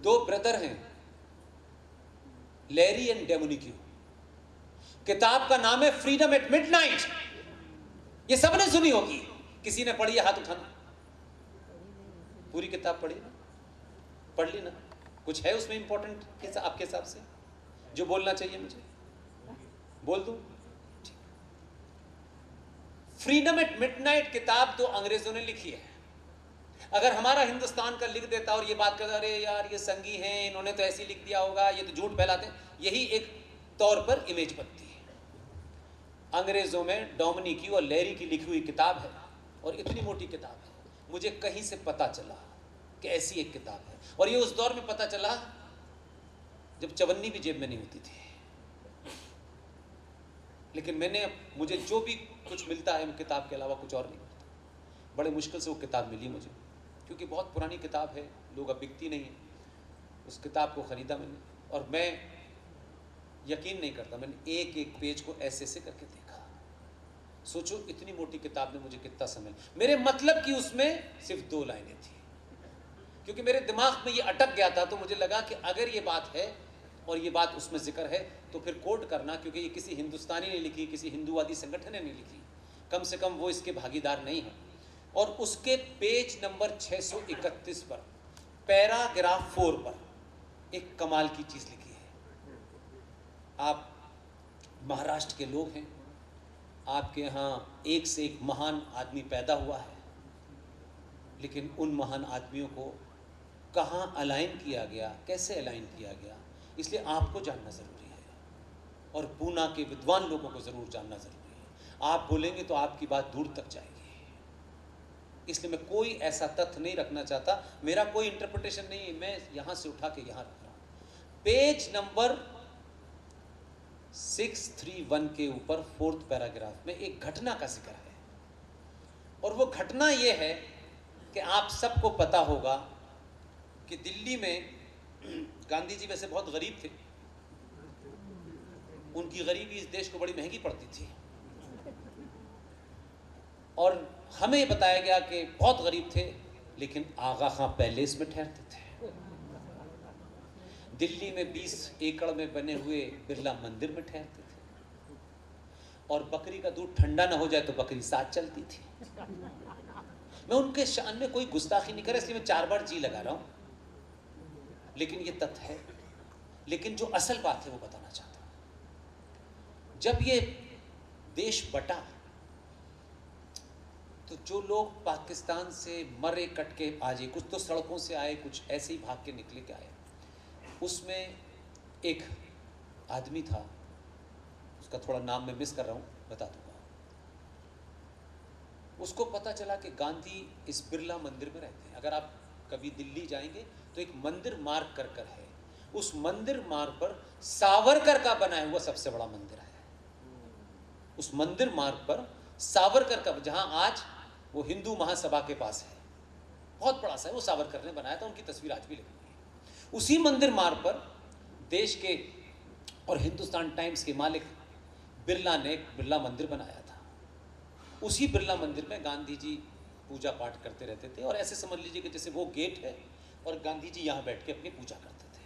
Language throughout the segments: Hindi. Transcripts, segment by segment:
दो ब्रदर हैं, लैरी एंड डेमोनिक्यू। किताब का नाम है फ्रीडम एट मिडनाइट। ये सबने सुनी होगी, किसी ने पढ़ी है? हाथ उठाना। पूरी किताब पढ़ी ना? पढ़ ली ना? कुछ है उसमें इंपॉर्टेंट आपके हिसाब से जो बोलना चाहिए मुझे? बोल दूं? फ्रीडम एट मिडनाइट किताब तो अंग्रेजों ने लिखी है। अगर हमारा हिंदुस्तान का लिख देता और ये बात करता, अरे यार ये संगी हैं, इन्होंने तो ऐसे ही लिख दिया होगा, ये तो झूठ फैलाते हैं, यही एक तौर पर इमेज बनती है। अंग्रेजों में डोमिनिक्यू और लैरी की लिखी हुई किताब है, और इतनी मोटी किताब है। मुझे कहीं से पता चला कि ऐसी एक किताब है, और ये उस दौर में पता चला जब चवन्नी भी जेब में नहीं होती थी। लेकिन मुझे जो भी कुछ मिलता है किताब के अलावा कुछ और नहीं मिलता। बड़े मुश्किल से वो किताब मिली मुझे, क्योंकि बहुत पुरानी किताब है, लोग अब बिकती नहीं है। उस किताब को ख़रीदा मैंने, और मैं यकीन नहीं करता, मैंने एक एक पेज को ऐसे ऐसे करके देखा। सोचो इतनी मोटी किताब में मुझे कितना समय, मेरे मतलब कि उसमें सिर्फ 2 लाइनें थी, क्योंकि मेरे दिमाग में ये अटक गया था। तो मुझे लगा कि अगर ये बात है और ये बात उसमें जिक्र है तो फिर कोट करना, क्योंकि ये किसी हिंदुस्तानी ने लिखी, किसी हिंदूवादी संगठन ने नहीं लिखी, कम से कम वो इसके भागीदार नहीं है। और उसके पेज नंबर 631 पर पैराग्राफ 4 पर एक कमाल की चीज़ लिखी है। आप महाराष्ट्र के लोग हैं, आपके यहाँ एक से एक महान आदमी पैदा हुआ है, लेकिन उन महान आदमियों को कहाँ अलाइन किया गया, कैसे अलाइन किया गया, इसलिए आपको जानना ज़रूरी है, और पूना के विद्वान लोगों को ज़रूर जानना ज़रूरी है। आप बोलेंगे तो आपकी बात दूर तक जाएगी। इसलिए मैं कोई ऐसा तथ्य नहीं रखना चाहता, मेरा कोई इंटरप्रिटेशन नहीं है, मैं यहाँ से उठा के यहाँ रख रहा हूँ। पेज नंबर 631 के ऊपर 4th पैराग्राफ में एक घटना का जिक्र है, और वो घटना ये है कि आप सबको पता होगा कि दिल्ली में गांधी जी वैसे बहुत गरीब थे, उनकी गरीबी इस देश को बड़ी महंगी पड़ती थी, और हमें ये बताया गया कि बहुत गरीब थे, लेकिन आगा खां पैलेस में ठहरते थे। दिल्ली में 20 एकड़ में बने हुए बिरला मंदिर में ठहरते थे, और बकरी का दूध ठंडा ना हो जाए तो बकरी साथ चलती थी। मैं उनके शान में कोई गुस्ताखी नहीं कर रहा, इसलिए मैं 4 बार जी लगा रहा हूं, लेकिन ये तथ्य है। लेकिन जो असल बात है वो बताना चाहता हूं। जब ये देश बटा तो जो लोग पाकिस्तान से मरे कट के आए, कुछ तो सड़कों से आए, कुछ ऐसे ही भाग के निकले के आए, उसमें एक आदमी था, उसका थोड़ा नाम मैं मिस कर रहा हूँ, बता दूंगा। उसको पता चला कि गांधी इस बिरला मंदिर में रहते हैं। अगर आप कभी दिल्ली जाएंगे तो एक मंदिर मार्ग कर है, उस मंदिर मार्ग पर सावरकर का बनाया हुआ सबसे बड़ा मंदिर है। उस मंदिर मार्ग पर सावरकर का, जहां आज वो हिंदू महासभा के पास है, बहुत बड़ा सा है, वो सावरकर ने बनाया था, उनकी तस्वीर आज भी लगी हुई है। उसी मंदिर मार्ग पर देश के और हिंदुस्तान टाइम्स के मालिक बिरला ने एक बिरला मंदिर बनाया था। उसी बिरला मंदिर में गांधी जी पूजा पाठ करते रहते थे, और ऐसे समझ लीजिए कि जैसे वो गेट है और गांधी जी यहाँ बैठ के अपनी पूजा करते थे।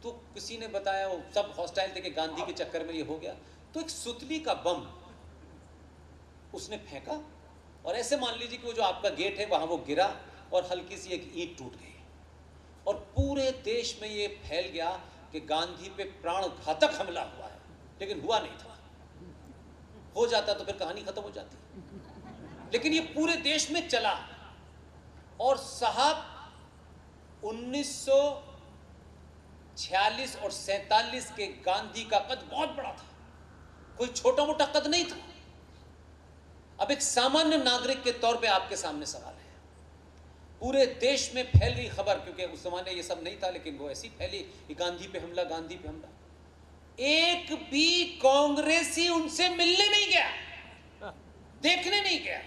तो किसी ने बताया, वो सब हॉस्टाइल थे कि गांधी के चक्कर में ये हो गया, तो एक सुतली का बम उसने फेंका, और ऐसे मान लीजिए कि वो जो आपका गेट है वहां वो गिरा, और हल्की सी एक ईंट टूट गई, और पूरे देश में ये फैल गया कि गांधी पे प्राण घातक हमला हुआ है। लेकिन हुआ नहीं था, हो जाता तो फिर कहानी खत्म हो जाती, लेकिन ये पूरे देश में चला। और साहब 1946 और 47 के गांधी का कद बहुत बड़ा था, कोई छोटा मोटा कद नहीं था। अब एक सामान्य नागरिक के तौर पे आपके सामने सवाल है, पूरे देश में फैल रही खबर, क्योंकि उस जमाने ये सब नहीं था, लेकिन वो ऐसी फैली कि गांधी पे हमला, गांधी पे हमला। एक भी कांग्रेसी उनसे मिलने नहीं गया, देखने नहीं गया।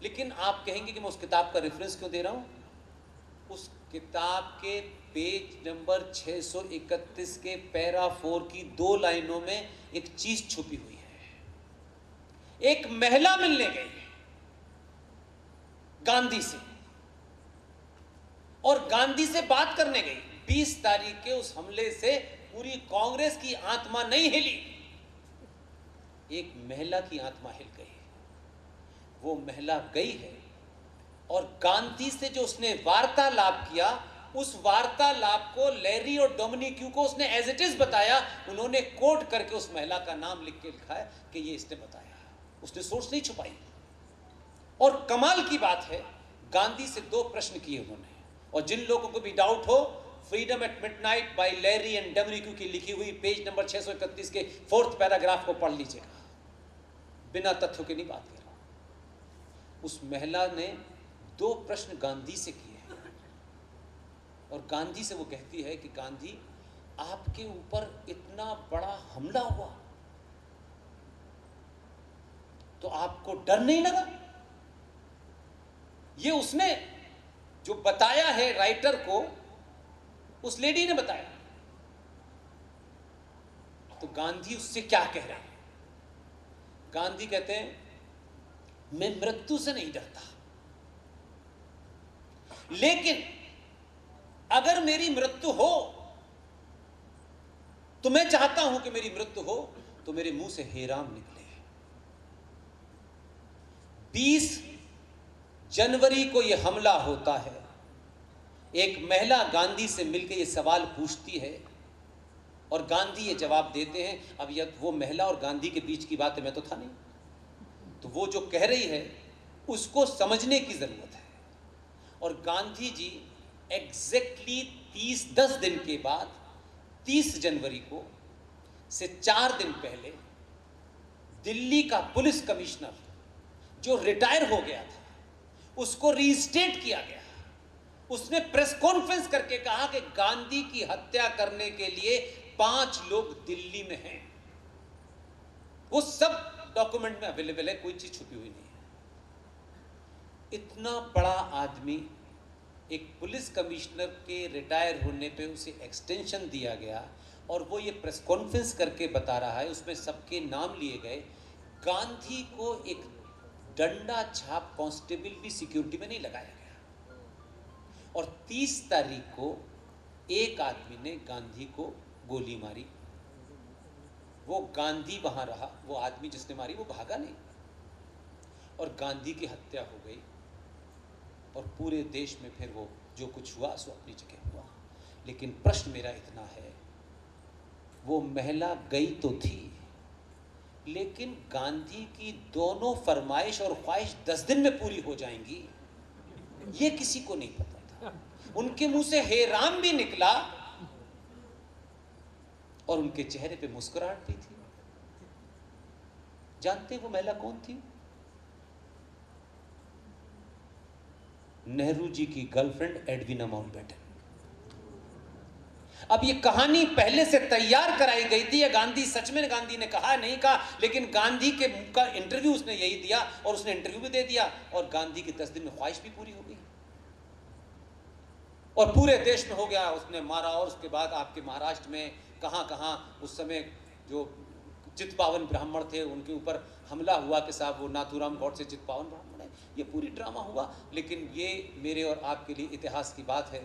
लेकिन आप कहेंगे कि मैं उस किताब का रेफरेंस क्यों दे रहा हूं? उस किताब के पेज नंबर 631 के पैरा 4 की 2 लाइनों में एक चीज छुपी हुई है। एक महिला मिलने गई गांधी से, और गांधी से बात करने गई। 20 तारीख के उस हमले से पूरी कांग्रेस की आत्मा नहीं हिली, एक महिला की आत्मा हिल गई। वो महिला गई है और गांधी से जो उसने वार्तालाप किया, उस वार्तालाप को लैरी और डोमिनिक्यू को उसने एज इट इज बताया। उन्होंने कोट करके उस महिला का नाम लिख के लिखा है कि ये इसने बताया, उसने सोर्स नहीं छुपाई। और कमाल की बात है, गांधी से 2 प्रश्न किए उन्होंने, और जिन लोगों को भी डाउट हो, freedom at midnight by Larry and Dominique की लिखी हुई पेज नंबर 631 के 4th पैराग्राफ को पढ़ लीजिएगा, बिना तथ्यों के नहीं बात कर रहा। उस महिला ने 2 प्रश्न गांधी से किए हैं, और गांधी से वो कहती है कि गांधी, आपके ऊपर इतना बड़ा हमला हुआ तो आपको डर नहीं लगा? ये उसने जो बताया है राइटर को, उस लेडी ने बताया। तो गांधी उससे क्या कह रहे हैं? गांधी कहते हैं, मैं मृत्यु से नहीं डरता, लेकिन अगर मेरी मृत्यु हो तो मैं चाहता हूं कि मेरी मृत्यु हो तो मेरे मुंह से हे राम निकले। 20 जनवरी को यह हमला होता है। एक महिला गांधी से मिलकर यह सवाल पूछती है और गांधी ये जवाब देते हैं। अब यह वो महिला और गांधी के बीच की बात है, मैं तो था नहीं, तो वो जो कह रही है उसको समझने की जरूरत है। और गांधी जी एग्जैक्टली 10 दिन के बाद 30 जनवरी को से 4 दिन पहले दिल्ली का पुलिस कमिश्नर जो रिटायर हो गया था, उसको रीस्टेट किया गया। उसने प्रेस कॉन्फ्रेंस करके कहा कि गांधी की हत्या करने के लिए 5 लोग दिल्ली में हैं। वो सब डॉक्यूमेंट में अवेलेबल है, कोई चीज छुपी हुई नहीं है। इतना बड़ा आदमी, एक पुलिस कमिश्नर के रिटायर होने पे उसे एक्सटेंशन दिया गया, और वो ये प्रेस कॉन्फ्रेंस करके बता रहा है, उसमें सबके नाम लिए गए। गांधी को एक डंडा छाप कांस्टेबल भी सिक्योरिटी में नहीं लगाया गया। और 30 तारीख को एक आदमी ने गांधी को गोली मारी। वो गांधी वहां रहा, वो आदमी जिसने मारी वो भागा नहीं, और गांधी की हत्या हो गई। और पूरे देश में फिर वो जो कुछ हुआ सो अपनी जगह हुआ। लेकिन प्रश्न मेरा इतना है, वो महिला गई तो थी, लेकिन गांधी की दोनों फरमाइश और ख्वाहिश 10 दिन में पूरी हो जाएंगी, ये किसी को नहीं पता था। उनके मुंह से हे राम भी निकला और उनके चेहरे पे मुस्कुराहट भी थी। जानते वो महिला कौन थी? नेहरू जी की गर्लफ्रेंड एडविना माउंटबेटन। अब ये कहानी पहले से तैयार कराई गई थी, या गांधी सच में गांधी ने कहा नहीं कहा, लेकिन गांधी के का इंटरव्यू उसने यही दिया, और उसने इंटरव्यू भी दे दिया, और गांधी की 10 दिन में ख्वाहिश भी पूरी हो गई, और पूरे देश में हो गया। उसने मारा, और उसके बाद आपके महाराष्ट्र में कहां उस समय जो चित्पावन ब्राह्मण थे उनके ऊपर हमला हुआ कि साहब वो नाथूराम गौडसे चित्पावन ब्राह्मण है। ये पूरी ड्रामा हुआ, लेकिन ये मेरे और आपके लिए इतिहास की बात है।